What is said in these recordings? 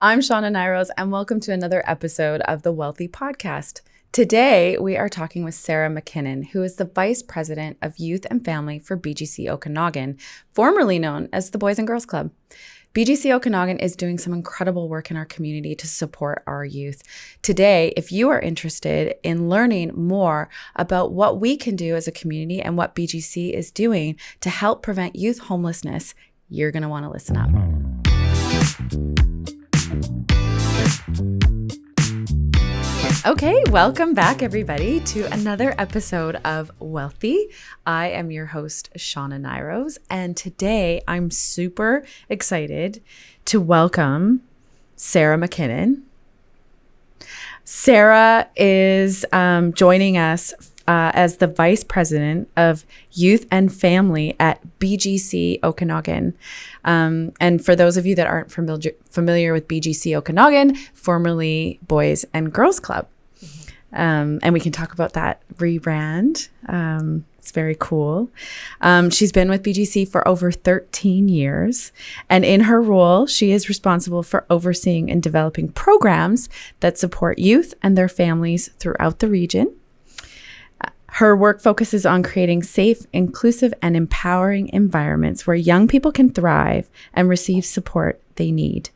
I'm Shauna Nyros, and welcome to another episode of the Wealthy Podcast. Today, we are talking with Sarah Mackinnon, who is the Vice President of Youth and Family for BGC Okanagan, formerly known as the Boys and Girls Club. BGC Okanagan is doing some incredible work in our community to support our youth. Today, if you are interested in learning more about what we can do as a community and what BGC is doing to help prevent youth homelessness, you're going to want to listen up. Okay, welcome back, everybody, to another episode of Wealthy. I am your host, Shauna Nyros, and today I'm super excited to welcome Sarah Mackinnon. Sarah is joining us as the Vice President of Youth and Family at BGC Okanagan. And for those of you that aren't familiar with BGC Okanagan, formerly Boys and Girls Club. And we can talk about that rebrand. It's very cool. She's been with BGC for over 13 years. And in her role, she is responsible for overseeing and developing programs that support youth and their families throughout the region. Her work focuses on creating safe, inclusive, and empowering environments where young people can thrive and receive support they need.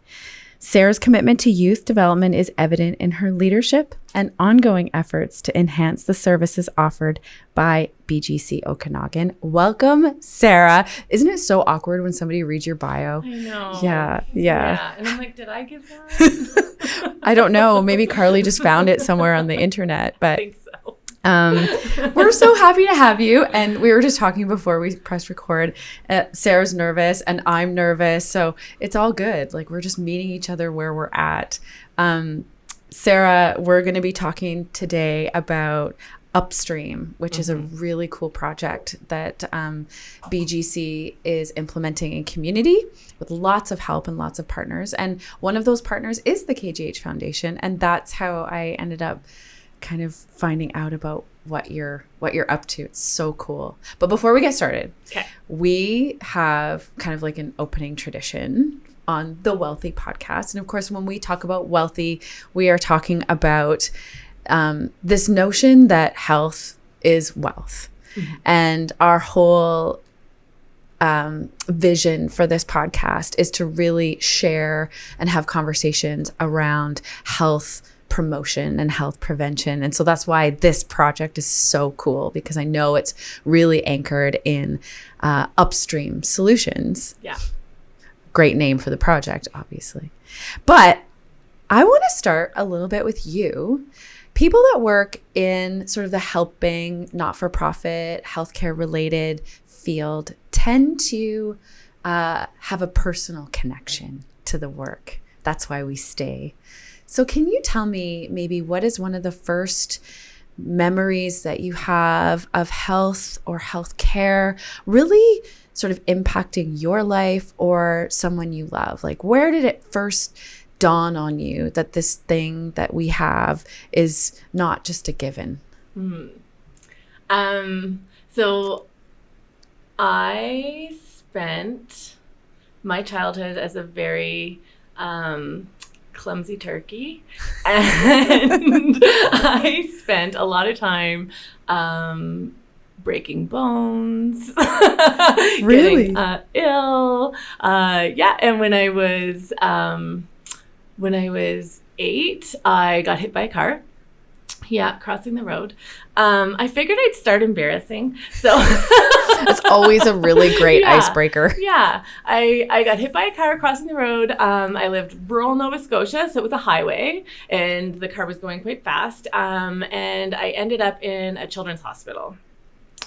Sarah's commitment to youth development is evident in her leadership and ongoing efforts to enhance the services offered by BGC Okanagan. Welcome, Sarah. Isn't it so awkward when somebody reads your bio? I know. Yeah. And I'm like, did I give that? I don't know. Maybe Carly just found it somewhere on the internet, but I think so. We're so happy to have you. And we were just talking before we pressed record. Sarah's nervous and I'm nervous. So it's all good. Like, we're just meeting each other where we're at. Sarah, we're going to be talking today about Upstream, which is a really cool project that BGC is implementing in community with lots of help and lots of partners. And one of those partners is the KGH Foundation. And that's how I ended up kind of finding out about what you're up to. It's so cool. But before we get started, we have kind of like an opening tradition on the Wealthy Podcast. And of course, when we talk about wealthy, we are talking about this notion that health is wealth. Mm-hmm. And our whole vision for this podcast is to really share and have conversations around health promotion and health prevention. And so that's why this project is so cool, because I know it's really anchored in Upstream Solutions. Yeah. Great name for the project, obviously. But I want to start a little bit with you. People that work in sort of the helping, not-for-profit, healthcare related field tend to have a personal connection to the work. That's why we stay. So can you tell me maybe what is one of the first memories that you have of health or healthcare really sort of impacting your life or someone you love? Like, where did it first dawn on you that this thing that we have is not just a given? So I spent my childhood as a very clumsy turkey, and I spent a lot of time breaking bones, Really? getting ill. And when I was 8, I got hit by a car. Yeah, crossing the road. I figured I'd start embarrassing. So It's always a really great icebreaker. Yeah. I got hit by a car crossing the road. I lived rural Nova Scotia, so it was a highway, and the car was going quite fast. And I ended up in a children's hospital.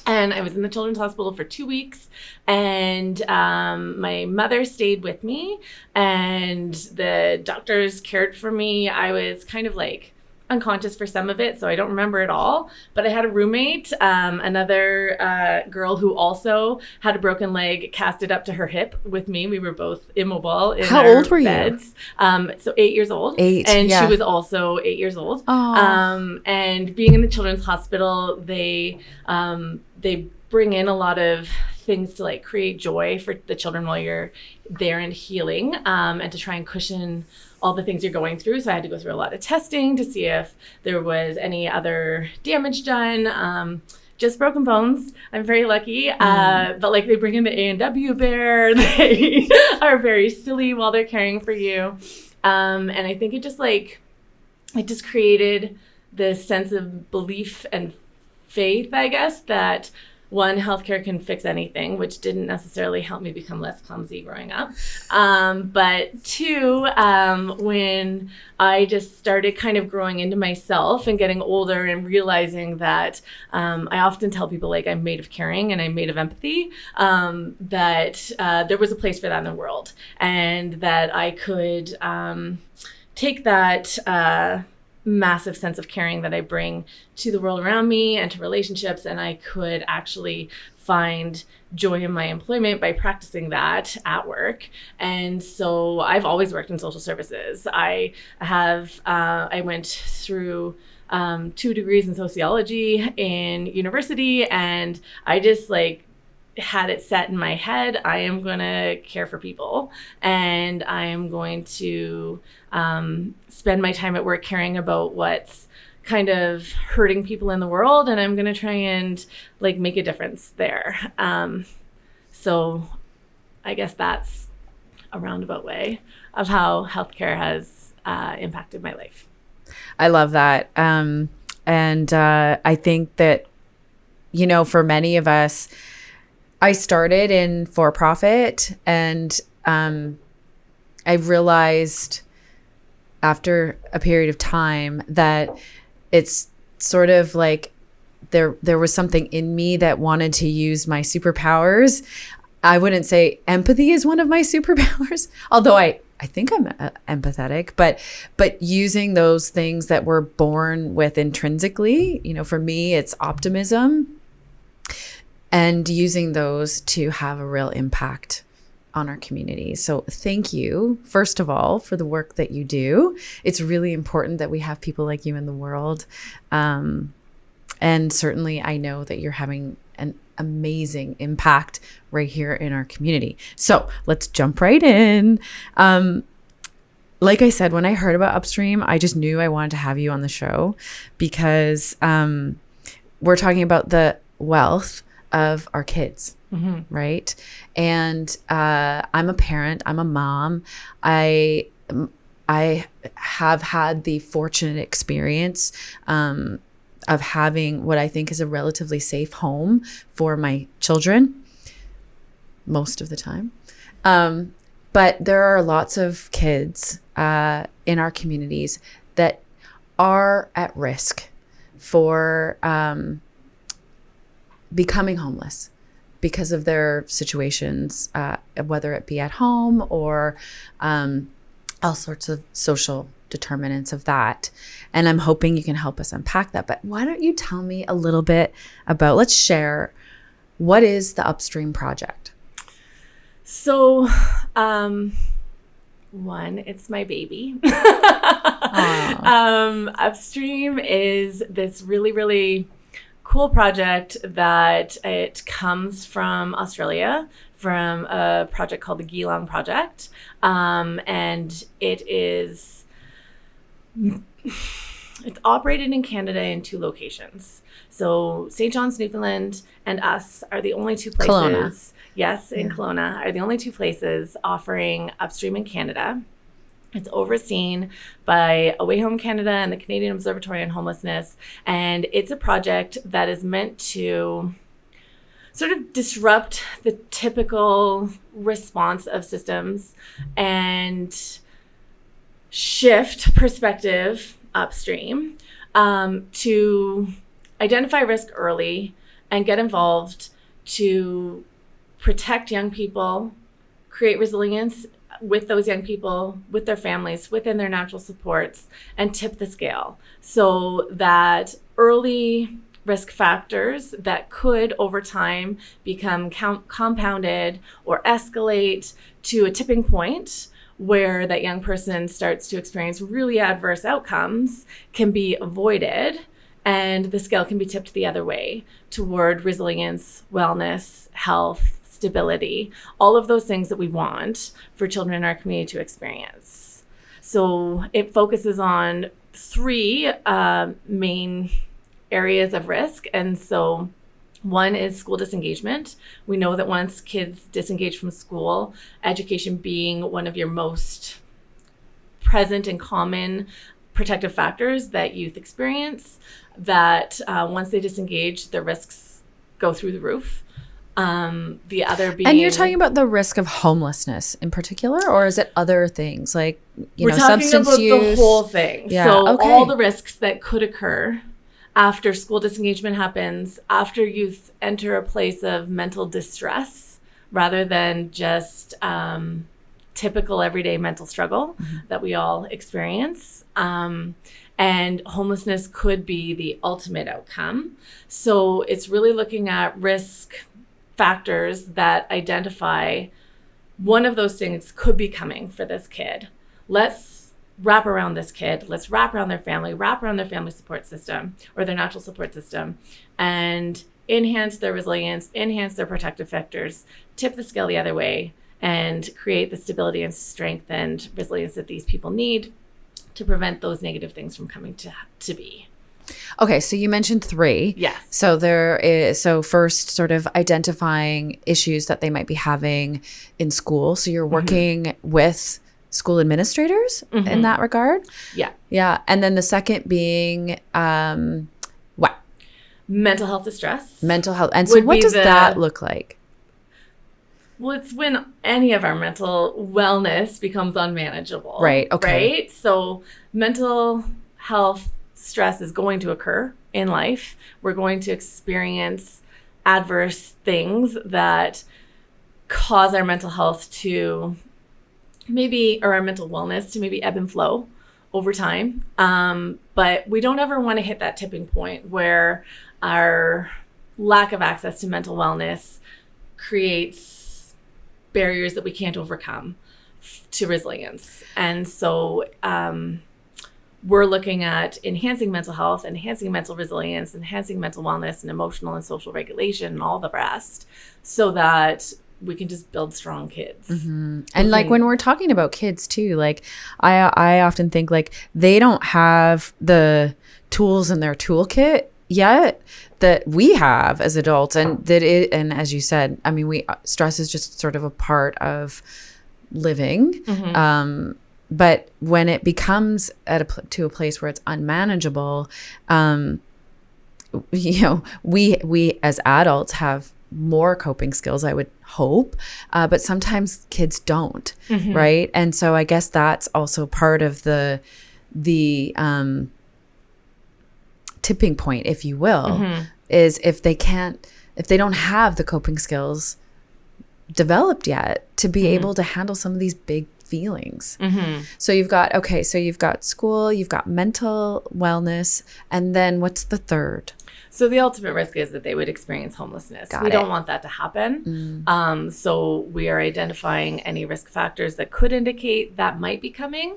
And I was in the children's hospital for 2 weeks, and my mother stayed with me, and the doctors cared for me. I was kind of like unconscious for some of it, so I don't remember it all. But I had a roommate, another girl who also had a broken leg casted up to her hip with me. We were both immobile in How our old were beds. So 8 years old. 8, And yeah. she was also 8 years old. Aww. And being in the children's hospital, they bring in a lot of things to like create joy for the children while you're there and healing, and to try and cushion all the things you're going through. So I had to go through a lot of testing to see if there was any other damage done. Just broken bones. I'm very lucky. But like they bring in the A&W bear. They are very silly while they're caring for you. And I think it just created this sense of belief and faith, I guess, that one, healthcare can fix anything, which didn't necessarily help me become less clumsy growing up. But two, when I just started kind of growing into myself and getting older and realizing that I often tell people like I'm made of caring and I'm made of empathy, that there was a place for that in the world, and that I could take that massive sense of caring that I bring to the world around me and to relationships, and I could actually find joy in my employment by practicing that at work. And so I've always worked in social services. I went through 2 degrees in sociology in university, and I just had it set in my head, I am going to care for people, and I am going to spend my time at work caring about what's kind of hurting people in the world, and I'm going to try and make a difference there. So I guess that's a roundabout way of how healthcare has impacted my life. I love that. And I think that, for many of us, I started in for-profit, and I realized after a period of time that it's sort of like there was something in me that wanted to use my superpowers. I wouldn't say empathy is one of my superpowers, although I think I'm empathetic, but using those things that we're born with intrinsically, for me, it's optimism, and using those to have a real impact on our community. So thank you, first of all, for the work that you do. It's really important that we have people like you in the world. And certainly I know that you're having an amazing impact right here in our community. So let's jump right in. Like I said, when I heard about Upstream, I just knew I wanted to have you on the show because we're talking about the wealth of our kids. Mm-hmm. Right. And I'm a parent. I'm a mom. I have had the fortunate experience of having what I think is a relatively safe home for my children most of the time. But there are lots of kids in our communities that are at risk for becoming homeless because of their situations, whether it be at home or all sorts of social determinants of that. And I'm hoping you can help us unpack that. But why don't you tell me a little bit about, let's share, what is the Upstream project? So, one, it's my baby. Upstream is this really, really cool project that it comes from Australia, from a project called the Geelong Project. And it's operated in Canada in 2 locations. So St. John's, Newfoundland, and us are the only 2 places. Kelowna. Yes, in Kelowna are the only 2 places offering Upstream in Canada. It's overseen by Away Home Canada and the Canadian Observatory on Homelessness. And it's a project that is meant to sort of disrupt the typical response of systems and shift perspective upstream to identify risk early and get involved to protect young people, create resilience with those young people, with their families, within their natural supports, and tip the scale so that early risk factors that could over time become compounded or escalate to a tipping point where that young person starts to experience really adverse outcomes can be avoided, and the scale can be tipped the other way toward resilience, wellness, health, stability, all of those things that we want for children in our community to experience. So it focuses on 3 main areas of risk. And so one is school disengagement. We know that once kids disengage from school, education being one of your most present and common protective factors that youth experience, that once they disengage, the risks go through the roof. The other being... And you're talking about the risk of homelessness in particular, or is it other things like, we're talking substance about use? the whole thing. Yeah, so okay. all the risks that could occur after school disengagement happens, after youth enter a place of mental distress, rather than just typical everyday mental struggle that we all experience. And homelessness could be the ultimate outcome. So it's really looking at risk factors that identify one of those things could be coming for this kid. Let's wrap around this kid. Let's wrap around their family, wrap around their family support system or their natural support system, and enhance their resilience, enhance their protective factors, tip the scale the other way, and create the stability and strength and resilience that these people need to prevent those negative things from coming to be. Okay, so you mentioned 3. Yes. So first, sort of identifying issues that they might be having in school. So you're working with school administrators in that regard? Yeah. Yeah. And then the second being what? Mental health distress. Mental health. And so what does that look like? Well, it's when any of our mental wellness becomes unmanageable. Right. Okay. Right? So mental health stress is going to occur in life. We're going to experience adverse things that cause our mental health to or our mental wellness to maybe ebb and flow over time. But we don't ever want to hit that tipping point where our lack of access to mental wellness creates barriers that we can't overcome to resilience. And so we're looking at enhancing mental health, enhancing mental resilience, enhancing mental wellness and emotional and social regulation and all the rest, so that we can just build strong kids. And like when we're talking about kids too, like I often think like they don't have the tools in their toolkit yet that we have as adults, and and as you said, I mean, stress is just sort of a part of living. But when it becomes to a place where it's unmanageable, we as adults have more coping skills, I would hope, but sometimes kids don't, right? And so I guess that's also part of the tipping point, if you will, is if they don't have the coping skills developed yet to be able to handle some of these big feelings. So you've got school, you've got mental wellness, and then what's the third? So the ultimate risk is that they would experience homelessness. We don't want that to happen. So we are identifying any risk factors that could indicate that might be coming.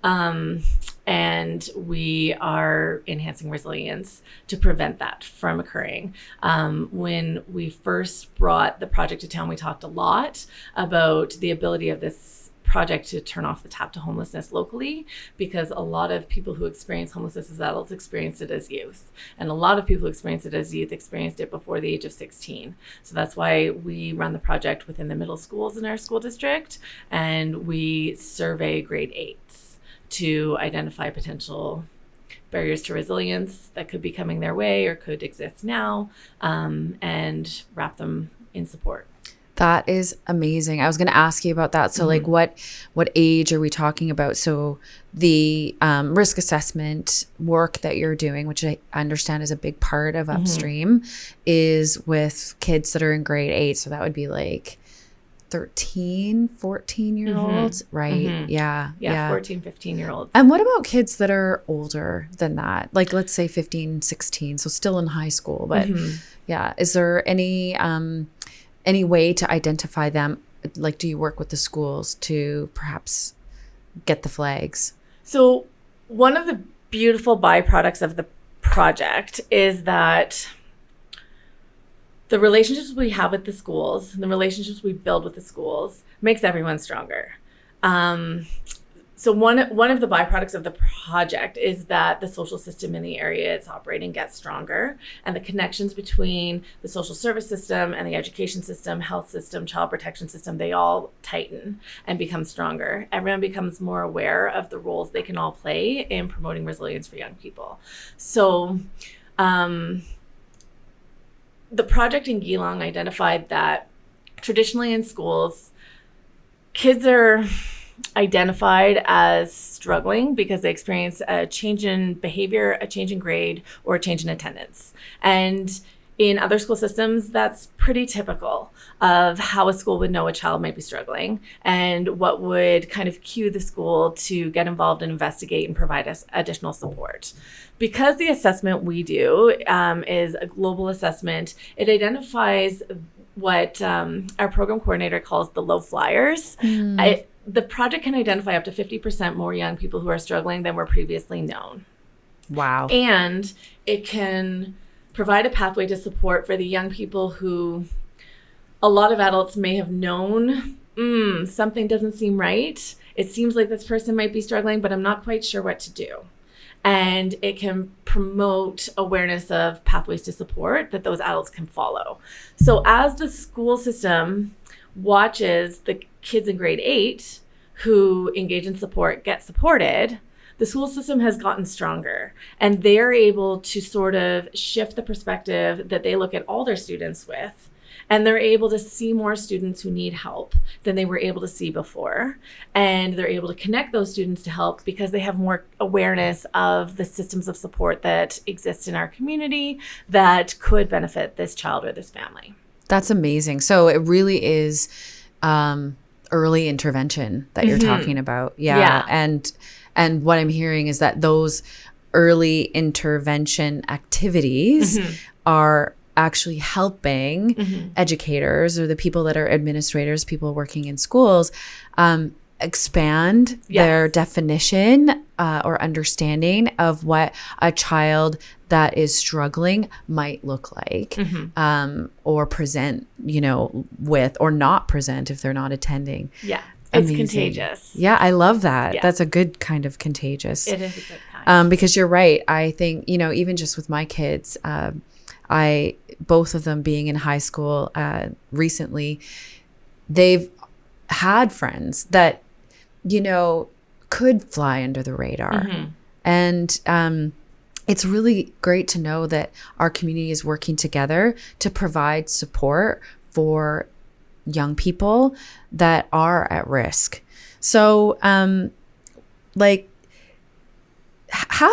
And we are enhancing resilience to prevent that from occurring. When we first brought the project to town, we talked a lot about the ability of this project to turn off the tap to homelessness locally, because a lot of people who experience homelessness as adults experienced it as youth. And a lot of people who experienced it as youth experienced it before the age of 16. So that's why we run the project within the middle schools in our school district, and we survey grade 8s to identify potential barriers to resilience that could be coming their way or could exist now, and wrap them in support. That is amazing. I was going to ask you about that. So like what age are we talking about? So the risk assessment work that you're doing, which I understand is a big part of Upstream, is with kids that are in grade 8. So that would be like 13, 14-year-olds, right? Yeah, 14, 15-year-olds. And what about kids that are older than that? Like let's say 15, 16, so still in high school. But yeah, is there any way to identify them? Like, do you work with the schools to perhaps get the flags? So one of the beautiful byproducts of the project is that the relationships we have with the schools and the relationships we build with the schools makes everyone stronger. So one of the byproducts of the project is that the social system in the area it's operating gets stronger, and the connections between the social service system and the education system, health system, child protection system, they all tighten and become stronger. Everyone becomes more aware of the roles they can all play in promoting resilience for young people. So the project in Geelong identified that traditionally in schools, kids are identified as struggling because they experience a change in behavior, a change in grade, or a change in attendance. And in other school systems, that's pretty typical of how a school would know a child might be struggling and what would kind of cue the school to get involved and investigate and provide us additional support. Because the assessment we do is a global assessment, it identifies what our program coordinator calls the low flyers. The project can identify up to 50% more young people who are struggling than were previously known. Wow. And it can provide a pathway to support for the young people who a lot of adults may have known, something doesn't seem right. It seems like this person might be struggling, but I'm not quite sure what to do. And it can promote awareness of pathways to support that those adults can follow. So as the school system watches the kids in grade 8 who engage in support get supported, the school system has gotten stronger, and they're able to sort of shift the perspective that they look at all their students with, and they're able to see more students who need help than they were able to see before. And they're able to connect those students to help because they have more awareness of the systems of support that exist in our community that could benefit this child or this family. That's amazing. So it really is early intervention that you're talking about. Yeah. And what I'm hearing is that those early intervention activities are actually helping educators or the people that are administrators, people working in schools, expand their definition or understanding of what a child that is struggling might look like, or present, with, or not present if they're not attending. Yeah. It's Amazing. Contagious. Yeah, I love that. Yeah. That's a good kind of contagious. It is a good kind. Because you're right. I think, even just with my kids, both of them being in high school recently, they've had friends that, could fly under the radar. And it's really great to know that our community is working together to provide support for young people that are at risk. So, how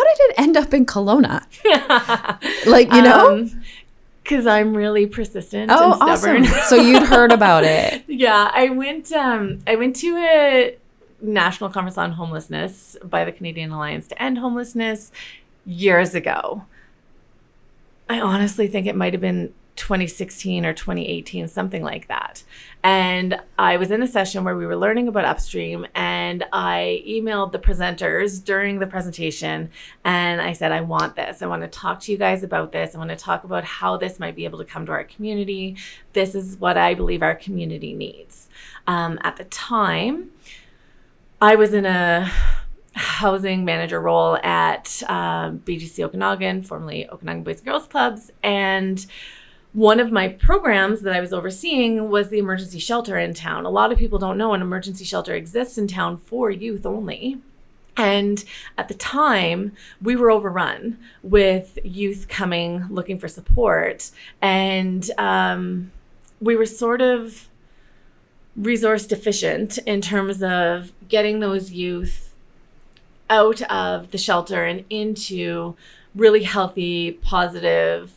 did it end up in Kelowna? Because I'm really persistent and stubborn. Awesome. So you'd heard about it. Yeah, I went to a national conference on homelessness by the Canadian Alliance to End Homelessness years ago. I honestly think it might have been 2016 or 2018, something like that. And I was in a session where we were learning about Upstream, and I emailed the presenters during the presentation, and I said, I want this. I want to talk to you guys about this. I want to talk about how this might be able to come to our community. This is what I believe our community needs. At the time, I was in a housing manager role at BGC Okanagan, formerly Okanagan Boys and Girls Clubs, and one of my programs that I was overseeing was the emergency shelter in town. A lot of people don't know an emergency shelter exists in town for youth only. And at the time, we were overrun with youth coming looking for support. And we were sort of resource deficient in terms of getting those youth out of the shelter and into really healthy, positive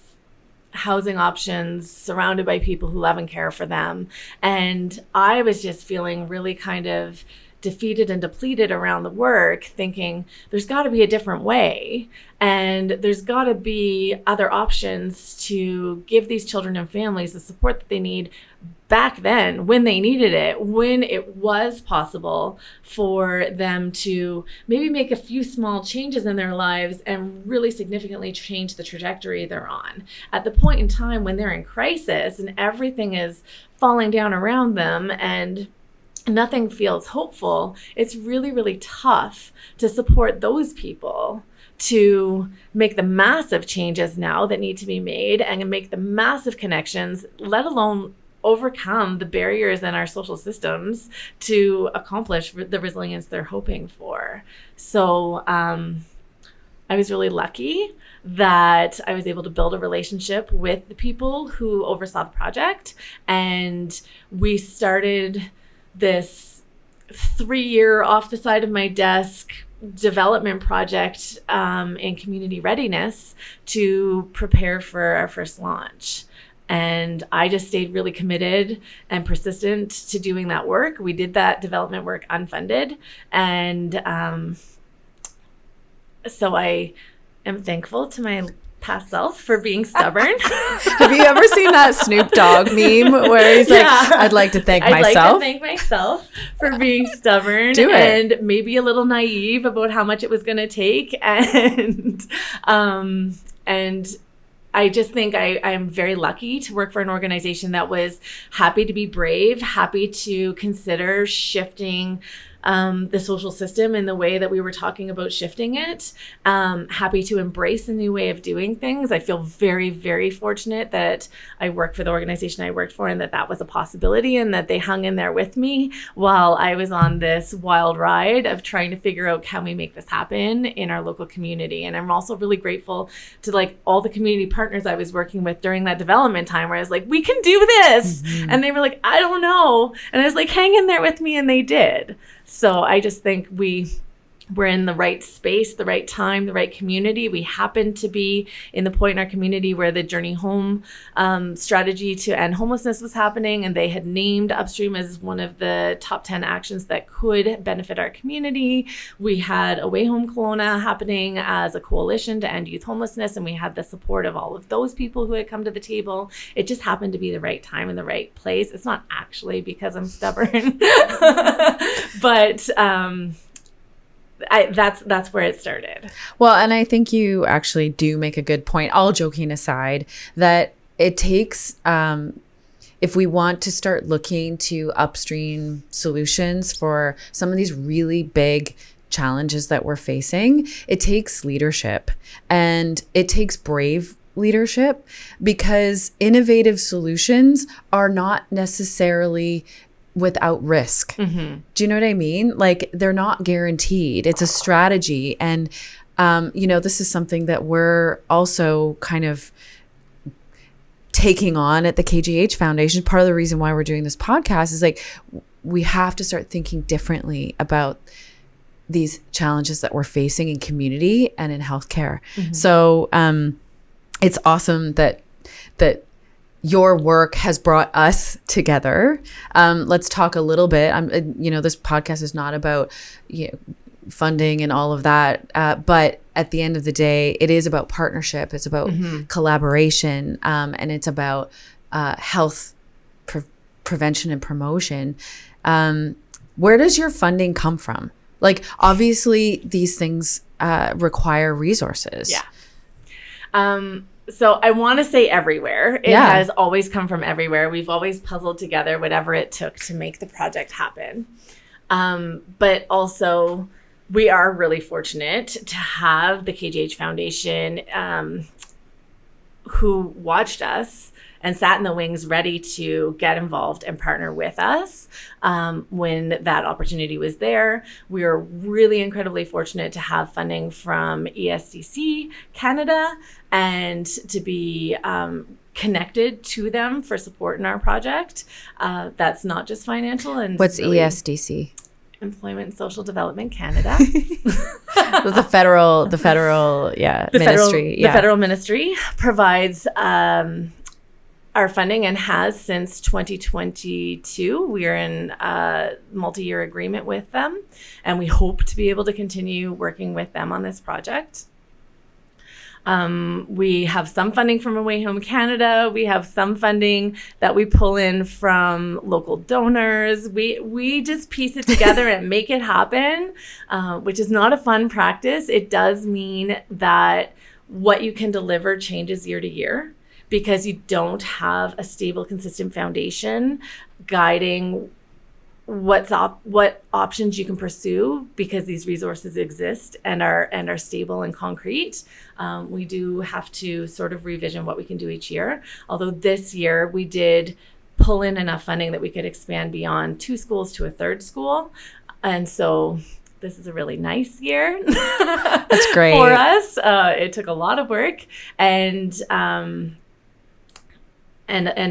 housing options, surrounded by people who love and care for them. And I was just feeling really kind of defeated and depleted around the work, thinking there's got to be a different way, and there's got to be other options to give these children and families the support that they need back then, when they needed it, when it was possible for them to maybe make a few small changes in their lives and really significantly change the trajectory they're on. At the point in time when they're in crisis and everything is falling down around them, and nothing feels hopeful, it's really, really tough to support those people to make the massive changes now that need to be made and make the massive connections, let alone overcome the barriers in our social systems to accomplish the resilience they're hoping for. So I was really lucky that I was able to build a relationship with the people who oversaw the project, and we started this 3-year off the side of my desk development project in community readiness to prepare for our first launch. And I just stayed really committed and persistent to doing that work. We did that development work unfunded. And so I am thankful to my past self for being stubborn. Have you ever seen that Snoop Dogg meme where he's like, I'd like to thank myself? I'd like to thank myself for being stubborn and maybe a little naive about how much it was going to take. And I just think I'm very lucky to work for an organization that was happy to be brave, happy to consider shifting the social system in the way that we were talking about shifting it, happy to embrace a new way of doing things. I feel very, very fortunate that I work for the organization I worked for and that was a possibility and that they hung in there with me while I was on this wild ride of trying to figure out, can we make this happen in our local community? And I'm also really grateful to like all the community partners I was working with during that development time where I was like, we can do this. Mm-hmm. And they were like, I don't know. And I was like, hang in there with me. And they did. So I just think we're in the right space, the right time, the right community. We happen to be in the point in our community where the Journey Home strategy to end homelessness was happening, and they had named Upstream as one of the top 10 actions that could benefit our community. We had Away Home Kelowna happening as a coalition to end youth homelessness, and we had the support of all of those people who had come to the table. It just happened to be the right time and the right place. It's not actually because I'm stubborn, but that's where it started. Well, and I think you actually do make a good point, all joking aside, that it takes, if we want to start looking to upstream solutions for some of these really big challenges that we're facing, it takes leadership, and it takes brave leadership, because innovative solutions are not necessarily without risk. Mm-hmm. Do you know what I mean? Like, they're not guaranteed. It's a strategy. And, this is something that we're also kind of taking on at the KGH Foundation. Part of the reason why we're doing this podcast is like, we have to start thinking differently about these challenges that we're facing in community and in healthcare. Mm-hmm. So it's awesome that your work has brought us together. Let's talk a little bit. This podcast is not about funding and all of that, but at the end of the day, it is about partnership. It's about mm-hmm. collaboration, and it's about health prevention and promotion. Where does your funding come from? Like, obviously, these things require resources. Yeah. So I want to say everywhere. It has always come from everywhere. We've always puzzled together whatever it took to make the project happen. But also, we are really fortunate to have the KGH Foundation who watched us and sat in the wings ready to get involved and partner with us when that opportunity was there. We are really incredibly fortunate to have funding from ESDC Canada and to be connected to them for support in our project. That's not just financial. And what's really ESDC? Employment and Social Development Canada. The federal ministry. The federal ministry provides our funding and has since 2022. We are in a multi-year agreement with them, and we hope to be able to continue working with them on this project. We have some funding from Away Home Canada. We have some funding that we pull in from local donors. We just piece it together and make it happen, which is not a fun practice. It does mean that what you can deliver changes year to year, because you don't have a stable, consistent foundation guiding what options you can pursue because these resources exist and are stable and concrete. We do have to sort of revision what we can do each year. Although this year we did pull in enough funding that we could expand beyond 2 schools to a 3rd school. And so this is a really nice year. That's great. For us. It took a lot of work and a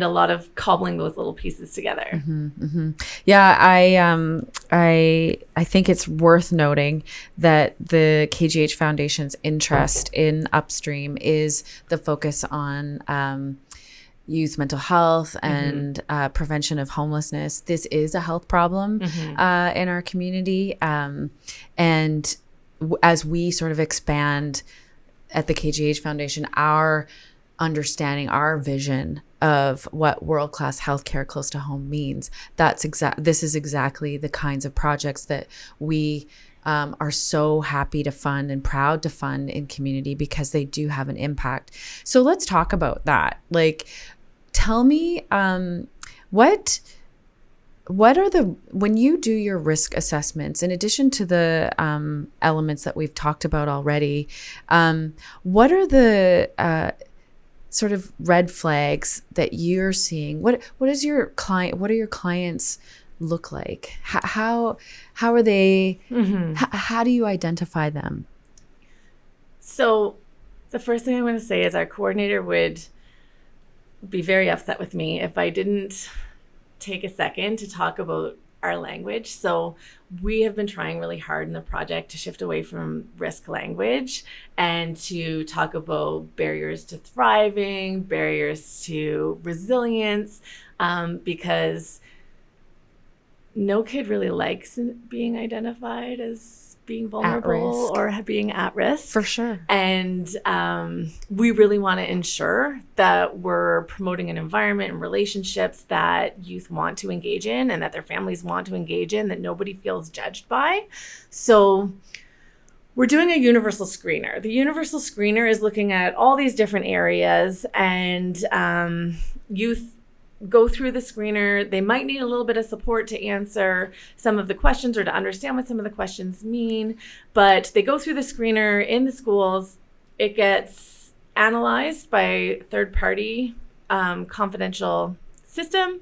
lot of cobbling those little pieces together. Mm-hmm, mm-hmm. Yeah, I think it's worth noting that the KGH Foundation's interest in Upstream is the focus on youth mental health and prevention of homelessness. This is a health problem in our community. And as we sort of expand at the KGH Foundation, our understanding, our vision of what world-class healthcare close to home means, this is exactly the kinds of projects that we are so happy to fund and proud to fund in community because they do have an impact. So let's talk about that. Like, tell me, what are when you do your risk assessments, in addition to the elements that we've talked about already, what are the sort of red flags that you're seeing? What are your clients look like? How are they, how do you identify them? So the first thing I'm going to say is our coordinator would be very upset with me if I didn't take a second to talk about our language. So we have been trying really hard in the project to shift away from risk language and to talk about barriers to thriving, barriers to resilience, because no kid really likes being identified as being vulnerable or being at risk. For sure. And we really want to ensure that we're promoting an environment and relationships that youth want to engage in and that their families want to engage in, that nobody feels judged by. So we're doing a universal screener. The universal screener is looking at all these different areas, and youth go through the screener. They might need a little bit of support to answer some of the questions or to understand what some of the questions mean, but they go through the screener in the schools. It gets analyzed by third-party confidential system,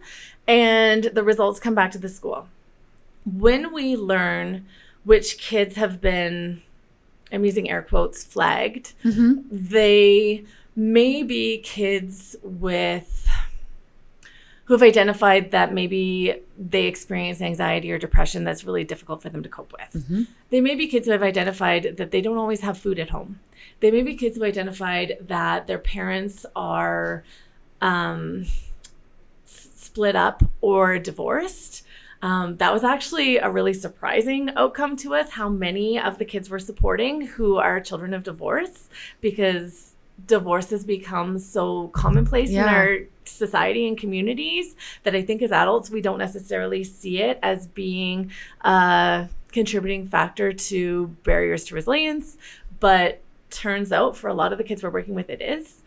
and the results come back to the school. When we learn which kids have been, I'm using air quotes, flagged, they may be kids who have identified that maybe they experience anxiety or depression that's really difficult for them to cope with. They may be kids who have identified that they don't always have food at home. They may be kids who have identified that their parents are split up or divorced. That was actually a really surprising outcome to us, how many of the kids we're supporting who are children of divorce, because divorce has become so commonplace in our society and communities that I think as adults, we don't necessarily see it as being a contributing factor to barriers to resilience, but turns out for a lot of the kids we're working with, it is.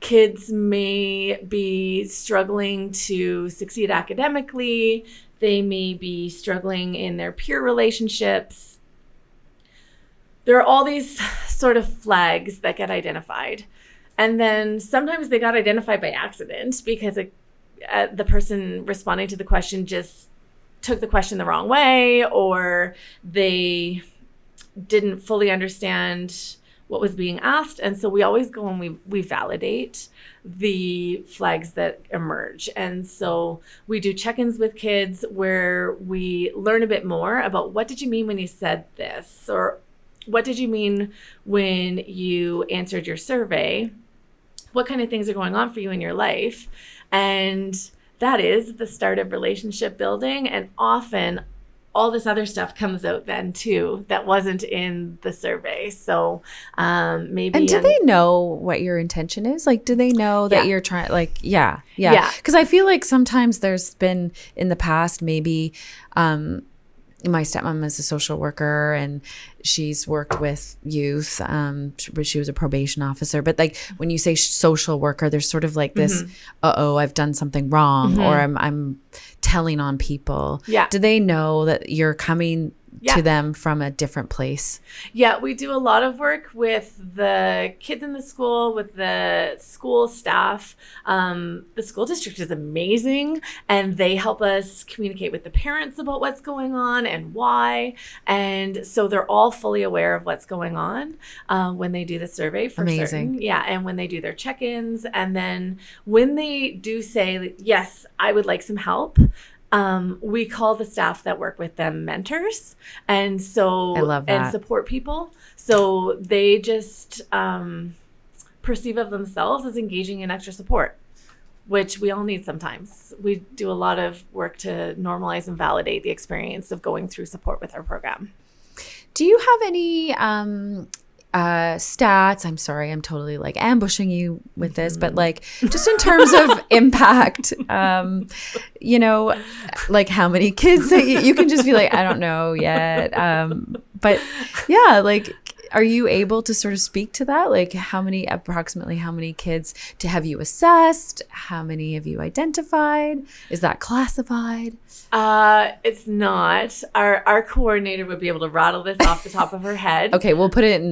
Kids may be struggling to succeed academically. They may be struggling in their peer relationships. There are all these sort of flags that get identified. And then sometimes they got identified by accident because the person responding to the question just took the question the wrong way, or they didn't fully understand what was being asked. And so we always go and we validate the flags that emerge. And so we do check-ins with kids where we learn a bit more about what did you mean when you said this, or what did you mean when you answered your survey? What kind of things are going on for you in your life? And that is the start of relationship building. And often all this other stuff comes out then too that wasn't in the survey. So maybe. And do they know what your intention is? Like, do they know that you're trying, like, Because I feel like sometimes there's been in the past, maybe my stepmom is a social worker and she's worked with youth, but she was a probation officer. But like when you say social worker, there's sort of like this, I've done something wrong, or I'm telling on people. Yeah. Do they know that you're coming to them from a different place? Yeah, we do a lot of work with the kids in the school, with the school staff. The school district is amazing, and they help us communicate with the parents about what's going on and why. And so they're all fully aware of what's going on when they do the survey for certain. Yeah, and when they do their check-ins. And then when they do say, yes, I would like some help, we call the staff that work with them mentors. And so, I love that. And support people. So they just perceive of themselves as engaging in extra support, which we all need sometimes. We do a lot of work to normalize and validate the experience of going through support with our program. Do you have any stats? I'm sorry, I'm totally like ambushing you with this, but like just in terms of impact, you know, like how many kids that you can just be like, I don't know yet. But yeah, like, are you able to sort of speak to that? Like approximately how many kids have you assessed? How many have you identified? Is that classified? It's not. Our coordinator would be able to rattle this off the top of her head. Okay,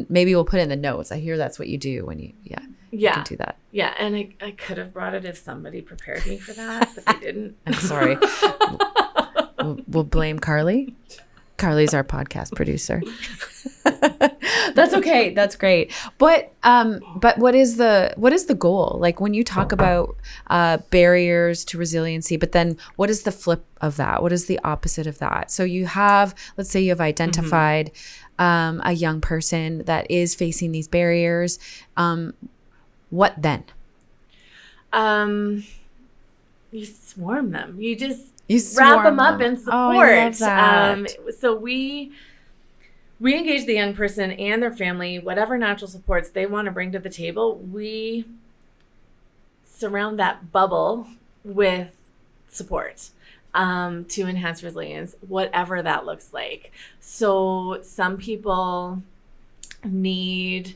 maybe we'll put it in the notes. I hear that's what you do when you can do that. Yeah, and I could have brought it if somebody prepared me for that, but they didn't. I'm sorry. we'll blame Carly. Carly's our podcast producer. That's okay. That's great. But what is the goal? Like when you talk about barriers to resiliency, but then what is the flip of that? What is the opposite of that? So let's say you have identified a young person that is facing these barriers. What then? You swarm them. You just wrap them up in support. Oh, I love that. So we engage the young person and their family, whatever natural supports they want to bring to the table. We surround that bubble with support to enhance resilience, whatever that looks like. So some people need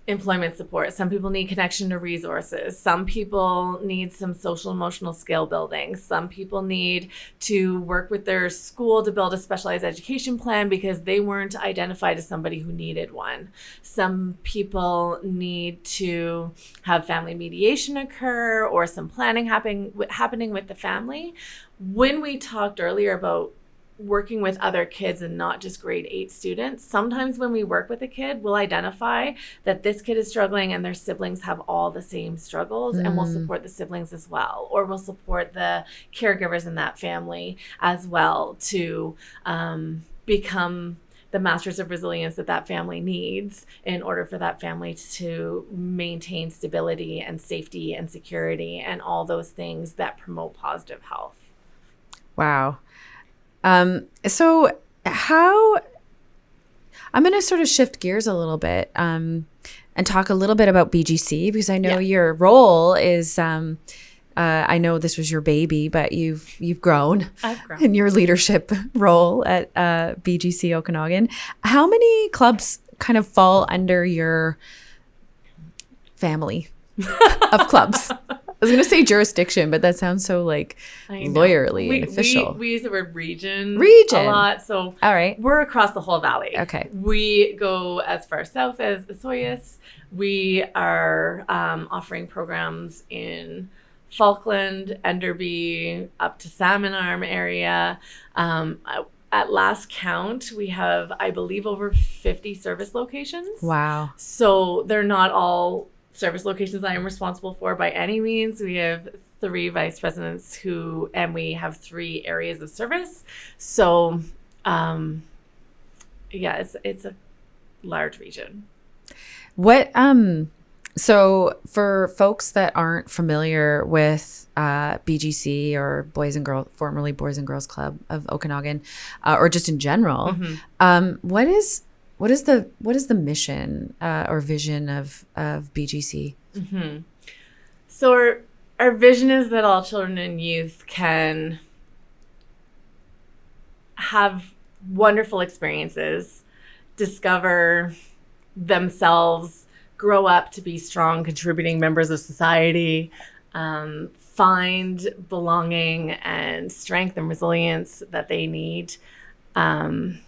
employment support. Some people need connection to resources. Some people need some social emotional skill building. Some people need to work with their school to build a specialized education plan because they weren't identified as somebody who needed one. Some people need to have family mediation occur or some planning happening with the family. When we talked earlier about working with other kids and not just grade 8 students, sometimes when we work with a kid, we'll identify that this kid is struggling and their siblings have all the same struggles, and we'll support the siblings as well, or we'll support the caregivers in that family as well to become the masters of resilience that family needs in order for that family to maintain stability and safety and security and all those things that promote positive health. Wow. So I'm going to sort of shift gears a little bit and talk a little bit about BGC, because I know your role is, I know this was your baby, but you've grown. I've grown. In your leadership role at BGC Okanagan. How many clubs kind of fall under your family of clubs? I was going to say jurisdiction, but that sounds so like lawyerly and official. We use the word region a lot. So all right, we're across the whole valley. Okay. We go as far south as Osoyoos. We are offering programs in Falkland, Enderby, up to Salmon Arm area. At last count, we have, I believe, over 50 service locations. Wow. So they're not all service locations I am responsible for by any means. We have 3 vice presidents and we have 3 areas of service. So, it's a large region. What, so for folks that aren't familiar with BGC or formerly Boys and Girls Club of Okanagan, or just in general, what is the mission or vision of BGC? So our vision is that all children and youth can have wonderful experiences, discover themselves, grow up to be strong, contributing members of society, find belonging and strength and resilience that they need. And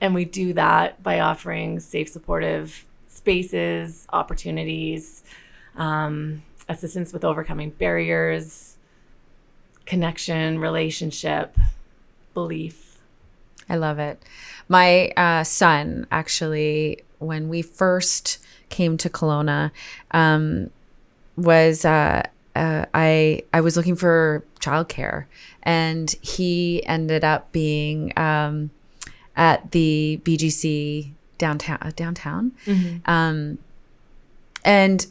we do that by offering safe, supportive spaces, opportunities, assistance with overcoming barriers, connection, relationship, belief. I love it. My son, actually, when we first came to Kelowna, was I was looking for childcare, and he ended up being at the BGC downtown. Mm-hmm. And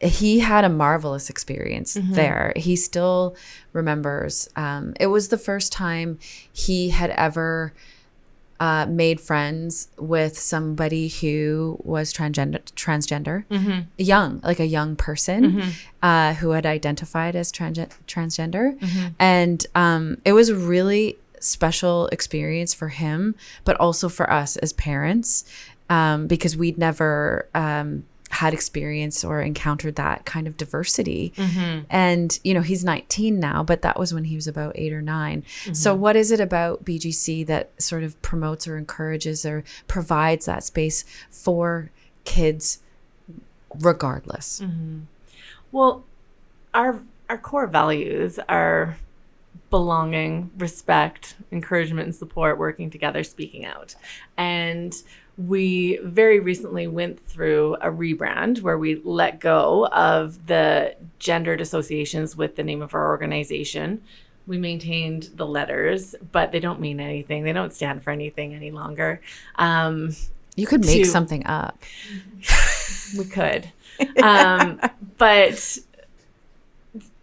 he had a marvelous experience Mm-hmm. there. He still remembers. It was the first time he had ever made friends with somebody who was transgender, Mm-hmm. like a young person Mm-hmm. who had identified as transgender. Mm-hmm. And it was a really special experience for him, but also for us as parents, because we'd never had experience or encountered that kind of diversity. Mm-hmm. And, he's 19 now, but that was when he was about 8 or 9. Mm-hmm. So what is it about BGC that sort of promotes or encourages or provides that space for kids regardless? Mm-hmm. Well, our core values are belonging, respect, encouragement and support, working together, speaking out. And we very recently went through a rebrand where we let go of the gendered associations with the name of our organization. We maintained the letters, but they don't mean anything. They don't stand for anything any longer. You could make something up. We could. But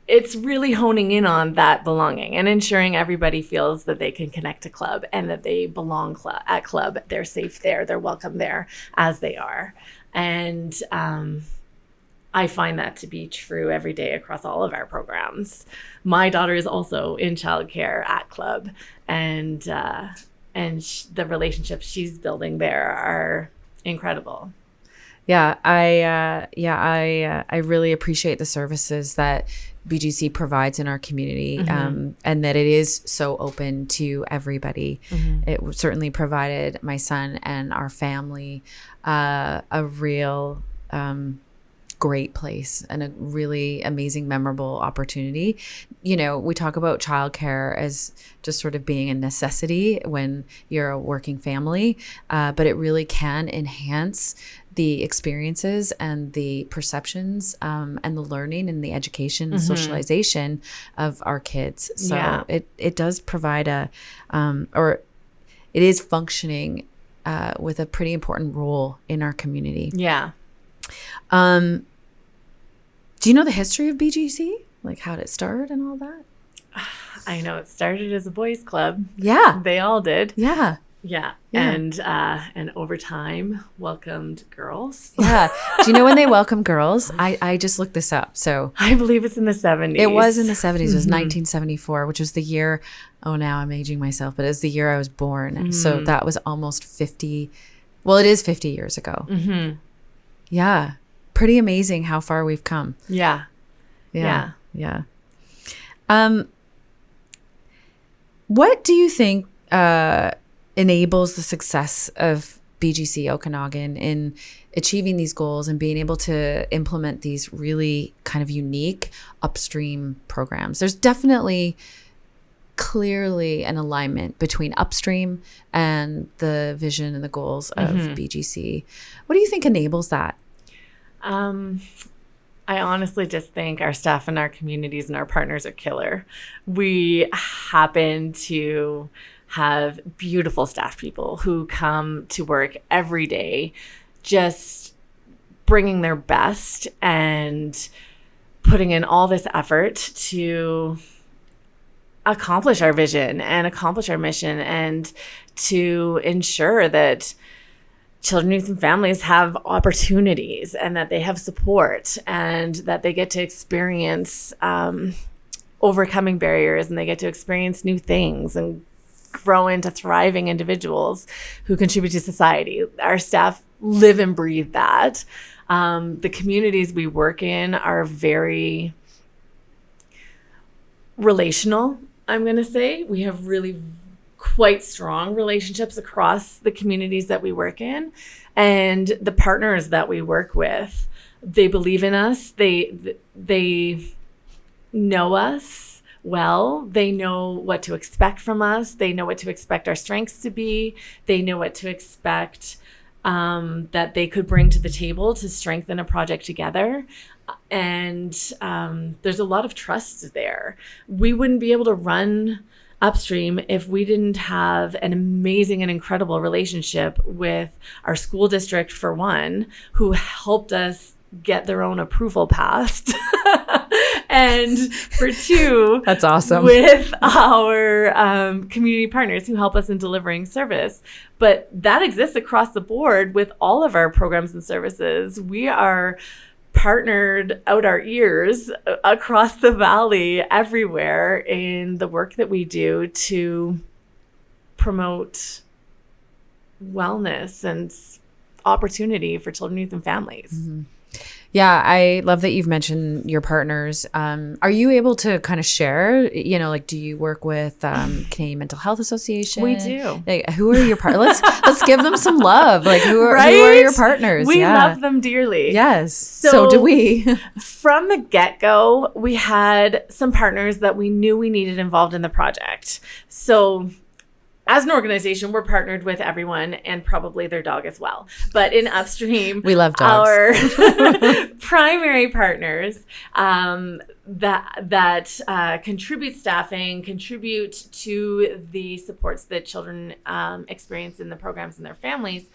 it's really honing in on that belonging and ensuring everybody feels that they can connect to club and that they belong at club. They're safe there. They're welcome there as they are. And I find that to be true every day across all of our programs. My daughter is also in childcare at club, and the relationships she's building there are incredible. Yeah, I really appreciate the services that BGC provides in our community, Mm-hmm. and that it is so open to everybody. Mm-hmm. It certainly provided my son and our family a real great place and a really amazing, memorable opportunity. We talk about childcare as just sort of being a necessity when you're a working family, but it really can enhance the experiences and the perceptions and the learning and the education and socialization of our kids. So it does provide or it is functioning with a pretty important role in our community. Yeah. Do you know the history of BGC? Like how did it start and all that? I know it started as a boys' club. Yeah. They all did. Yeah. Yeah. Yeah. And over time welcomed girls. Yeah. Do you know when they welcome girls? I just looked this up. So I believe it's in the 70s. it was in the 70s. It was 1974, which was the year. Oh, now I'm aging myself, but it was the year I was born. So that was almost 50. Well, it is 50 years ago. Mm-hmm. Yeah. Pretty amazing how far we've come. Yeah. Yeah. Yeah. What do you think enables the success of BGC Okanagan in achieving these goals and being able to implement these really kind of unique upstream programs? There's definitely clearly an alignment between Upstream and the vision and the goals of BGC. What do you think enables that? I honestly just think our staff and our communities and our partners are killer. We happen to have beautiful staff people who come to work every day just bringing their best and putting in all this effort to accomplish our vision and accomplish our mission and to ensure that children, youth, and families have opportunities and that they have support and that they get to experience overcoming barriers and they get to experience new things and grow into thriving individuals who contribute to society. Our staff live and breathe that. The communities we work in are very relational, I'm going to say. We have really quite strong relationships across the communities that we work in. And the partners that we work with, they believe in us. They know us well. They know what to expect from us. They know what to expect our strengths to be. They know what to expect that they could bring to the table to strengthen a project together. And there's a lot of trust there. We wouldn't be able to run Upstream if we didn't have an amazing and incredible relationship with our school district, for one, who helped us get their own approval passed. And for two, that's awesome, with our community partners who help us in delivering service. But that exists across the board with all of our programs and services. We are partnered out our ears across the valley, everywhere, in the work that we do to promote wellness and opportunity for children, youth, and families. Mm-hmm. Yeah, I love that you've mentioned your partners. Are you able to kind of share, like, do you work with Canadian Mental Health Association? We do. Like, who are your partners? Let's give them some love. Like, who are your partners? We love them dearly. Yes. So do we. From the get-go, we had some partners that we knew we needed involved in the project. So as an organization, we're partnered with everyone and probably their dog as well. But in Upstream, we love dogs. Our primary partners that contribute staffing, contribute to the supports that children experience in the programs and their families.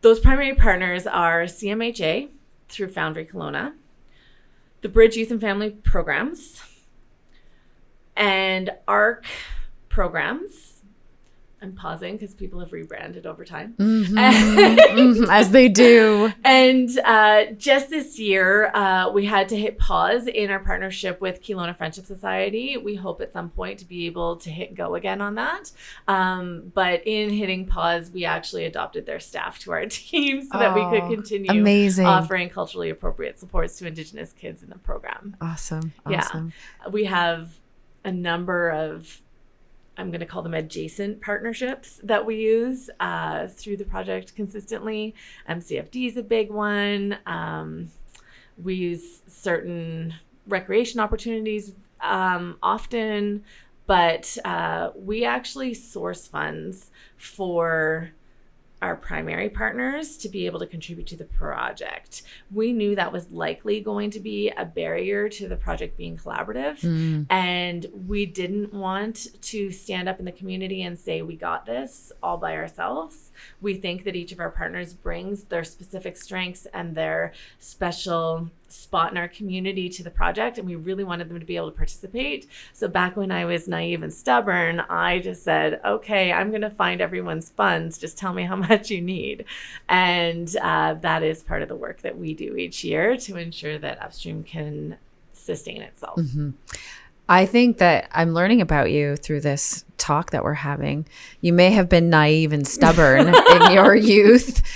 Those primary partners are CMHA through Foundry Kelowna, the Bridge Youth and Family Programs, and ARC programs. I'm pausing because people have rebranded over time. As they do. And just this year, we had to hit pause in our partnership with Kelowna Friendship Society. We hope at some point to be able to hit go again on that. But in hitting pause, we actually adopted their staff to our team so that we could continue offering culturally appropriate supports to Indigenous kids in the program. Awesome. Yeah. We have a number of, I'm going to call them adjacent partnerships that we use through the project consistently. MCFD is a big one. We use certain recreation opportunities often, but we actually source funds for our primary partners to be able to contribute to the project. We knew that was likely going to be a barrier to the project being collaborative. And we didn't want to stand up in the community and say, we got this all by ourselves. We think that each of our partners brings their specific strengths and their special spot in our community to the project, and we really wanted them to be able to participate. So back when I was naive and stubborn, I just said, okay, I'm going to find everyone's funds. Just tell me how much you need. And that is part of the work that we do each year to ensure that Upstream can sustain itself. Mm-hmm. I think that I'm learning about you through this talk that we're having. You may have been naive and stubborn in your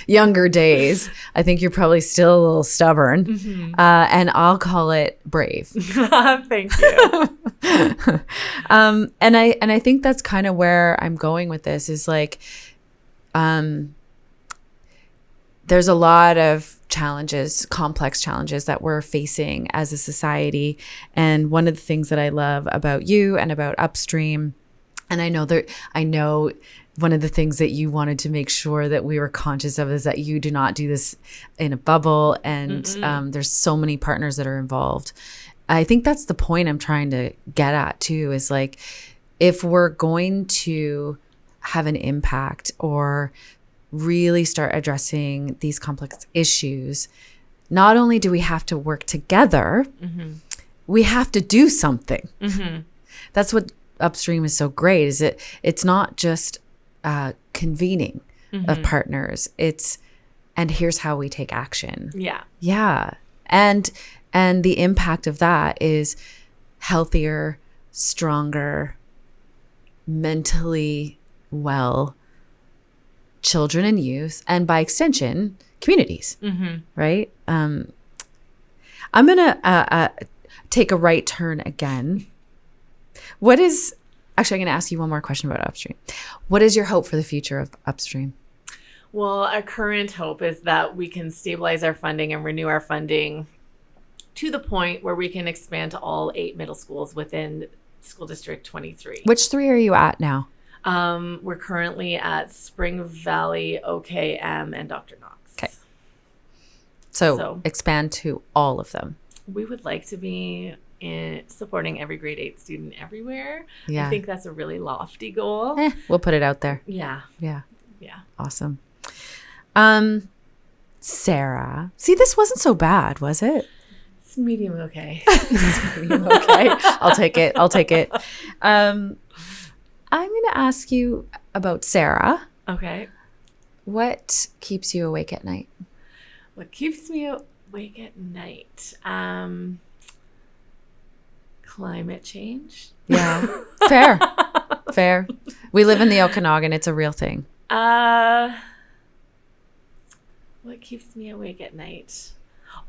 younger days. I think you're probably still a little stubborn. Mm-hmm. And I'll call it brave. Thank you. And I think that's kind of where I'm going with this is like, there's a lot of challenges, complex challenges that we're facing as a society. And one of the things that I love about you and about Upstream, and I know one of the things that you wanted to make sure that we were conscious of is that you do not do this in a bubble. And there's so many partners that are involved. I think that's the point I'm trying to get at too, is like, if we're going to have an impact or really start addressing these complex issues, not only do we have to work together, we have to do something. That's what Upstream is so great, is it's not just convening of partners, and here's how we take action. Yeah. And the impact of that is healthier, stronger, mentally well children and youth, and by extension, communities, right? I'm going to take a right turn again. Actually, I'm going to ask you one more question about Upstream. What is your hope for the future of Upstream? Well, our current hope is that we can stabilize our funding and renew our funding to the point where we can expand to all 8 middle schools within School District 23. Which 3 are you at now? We're currently at Spring Valley, OKM, and Dr. Knox. Okay. So expand to all of them. We would like to be supporting every grade 8 student everywhere. Yeah. I think that's a really lofty goal. We'll put it out there. Yeah. Yeah. Yeah. Awesome. Sarah, see, this wasn't so bad, was it? It's medium okay. Medium okay. I'll take it. I'm going to ask you about Sarah. Okay. What keeps you awake at night? What keeps me awake at night? Climate change. Yeah. Fair. We live in the Okanagan. It's a real thing. What keeps me awake at night?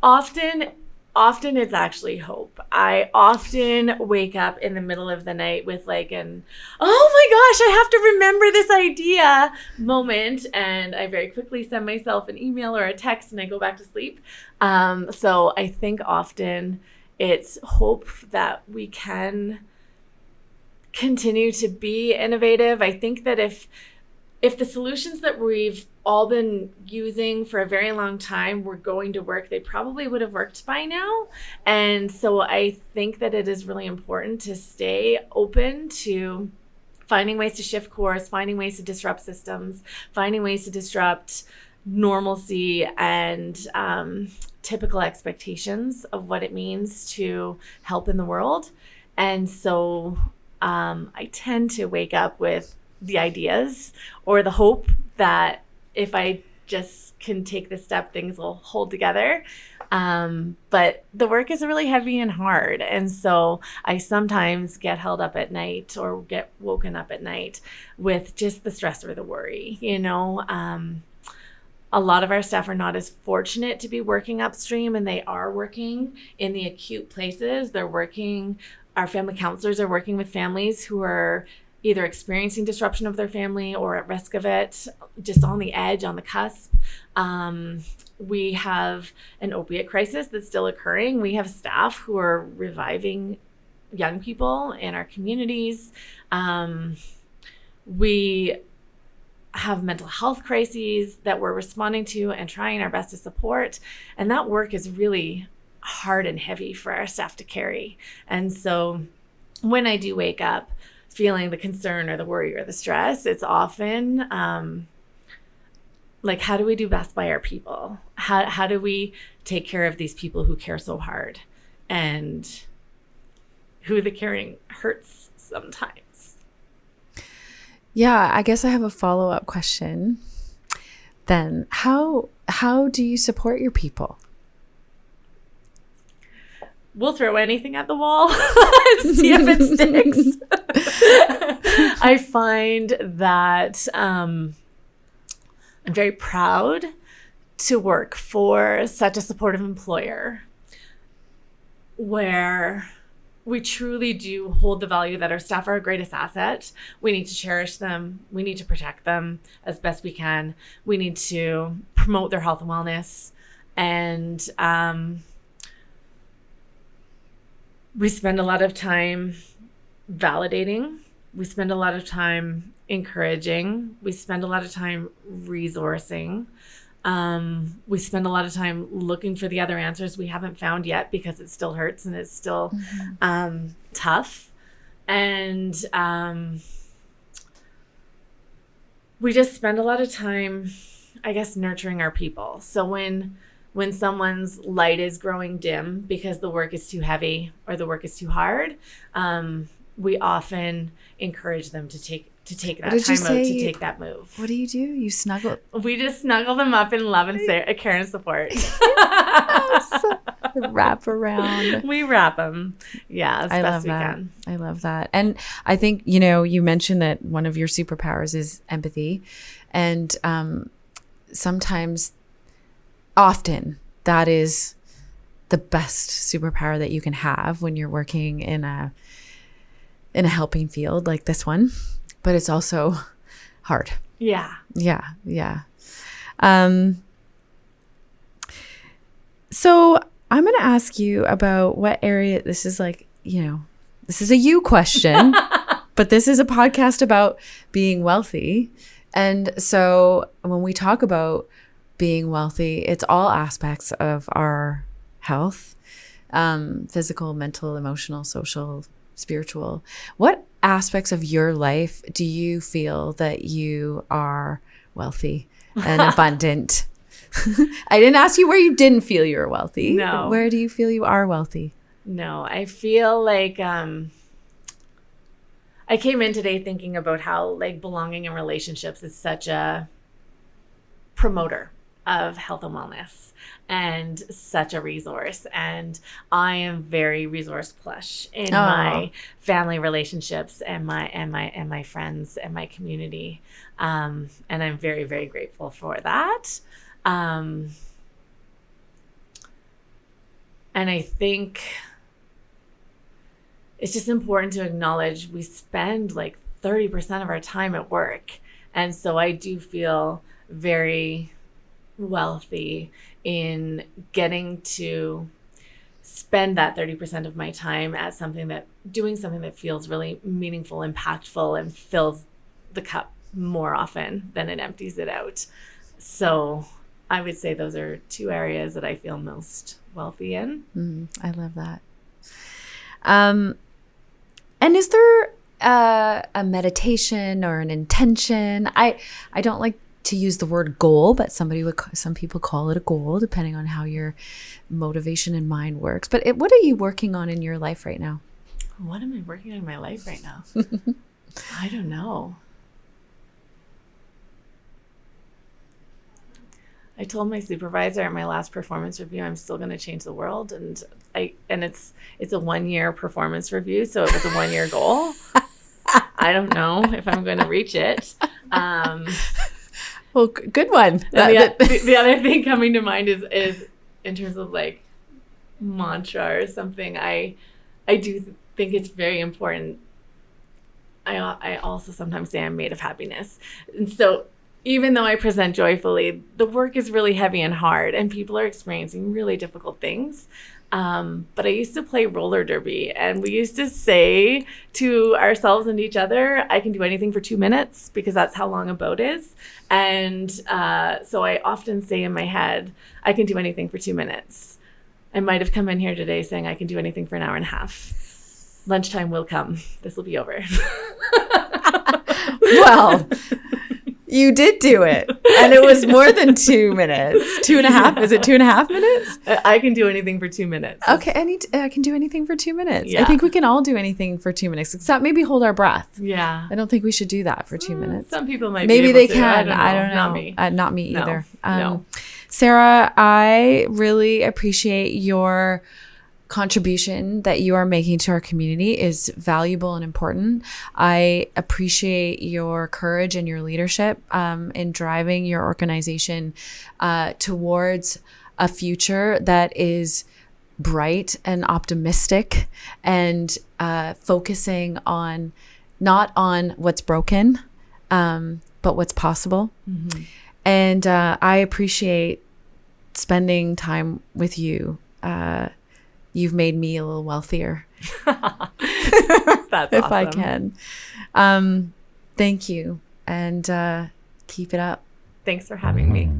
Often it's actually hope. I often wake up in the middle of the night with oh my gosh, I have to remember this idea moment. And I very quickly send myself an email or a text and I go back to sleep. So I think often it's hope that we can continue to be innovative. I think that if the solutions that we've all been using for a very long time were going to work, they probably would have worked by now. And so I think that it is really important to stay open to finding ways to shift course, finding ways to disrupt systems, finding ways to disrupt normalcy and typical expectations of what it means to help in the world. And so I tend to wake up with the ideas or the hope that if I just can take this step, things will hold together. But the work is really heavy and hard. And so I sometimes get held up at night or get woken up at night with just the stress or the worry. A lot of our staff are not as fortunate to be working upstream, and they are working in the acute places. Our family counselors are working with families who are either experiencing disruption of their family or at risk of it, just on the edge, on the cusp. We have an opiate crisis that's still occurring. We have staff who are reviving young people in our communities. We have mental health crises that we're responding to and trying our best to support. And that work is really hard and heavy for our staff to carry. And so when I do wake up feeling the concern or the worry or the stress, it's often how do we do best by our people? How do we take care of these people who care so hard and who the caring hurts sometimes? Yeah, I guess I have a follow-up question. Then how do you support your people? We'll throw anything at the wall and see if it sticks. I find that I'm very proud to work for such a supportive employer where we truly do hold the value that our staff are our greatest asset. We need to cherish them. We need to protect them as best we can. We need to promote their health and wellness. And we spend a lot of time validating. We spend a lot of time encouraging. We spend a lot of time resourcing. We spend a lot of time looking for the other answers we haven't found yet because it still hurts and it's still tough. And we just spend a lot of time, I guess, nurturing our people. So when someone's light is growing dim because the work is too heavy or the work is too hard, we often encourage them to take that time out to take that move. What do? You snuggle? We just snuggle them up in love and care and support. Wrap around. We wrap them. Yeah, as best we can. I love that. And I think, you mentioned that one of your superpowers is empathy. And often that is the best superpower that you can have when you're working in a helping field like this one, but it's also hard. Yeah. So I'm going to ask you about what area, this is like, this is a you question, but this is a podcast about being wealthy. And so when we talk about being wealthy, it's all aspects of our health, physical, mental, emotional, social, spiritual. What aspects of your life do you feel that you are wealthy and abundant? I didn't ask you where you didn't feel you were wealthy. No. Where do you feel you are wealthy? No, I feel like I came in today thinking about how like belonging in relationships is such a promoter of health and wellness and such a resource. And I am very resource plush in my family relationships and my friends and my community. And I'm very, very grateful for that. And I think it's just important to acknowledge we spend like 30% of our time at work. And so I do feel very wealthy in getting to spend that 30% of my time at doing something that feels really meaningful, impactful, and fills the cup more often than it empties it out. So I would say those are two areas that I feel most wealthy in. I love that. And is there a meditation or an intention? I don't like to use the word goal, but some people call it a goal, depending on how your motivation and mind works. But what are you working on in your life right now? What am I working on in my life right now? I don't know. I told my supervisor at my last performance review I'm still going to change the world, and it's a 1-year performance review, so it was a 1-year goal. I don't know if I'm going to reach it. Well, good one. The other thing coming to mind is in terms of like mantra or something. I do think it's very important. I also sometimes say I'm made of happiness, and so even though I present joyfully, the work is really heavy and hard, and people are experiencing really difficult things. But I used to play roller derby, and we used to say to ourselves and each other, I can do anything for 2 minutes, because that's how long a boat is. And so I often say in my head, I can do anything for 2 minutes. I might have come in here today saying I can do anything for an hour and a half. Lunchtime will come. This will be over. Well, you did do it. And it was more than 2 minutes. 2.5. Is it 2.5 minutes? I can do anything for 2 minutes. Okay. I can do anything for 2 minutes. Yeah. I think we can all do anything for 2 minutes, except maybe hold our breath. Yeah. I don't think we should do that for 2 minutes. Some people might maybe be they able to. can. I don't know. Not me. Not me either. No. Sarah, I really appreciate your contribution that you are making to our community is valuable and important. I appreciate your courage and your leadership in driving your organization towards a future that is bright and optimistic, and focusing on not on what's broken, but what's possible. Mm-hmm. And I appreciate spending time with you. You've made me a little wealthier. That's if awesome. I can. Thank you, and keep it up. Thanks for having me.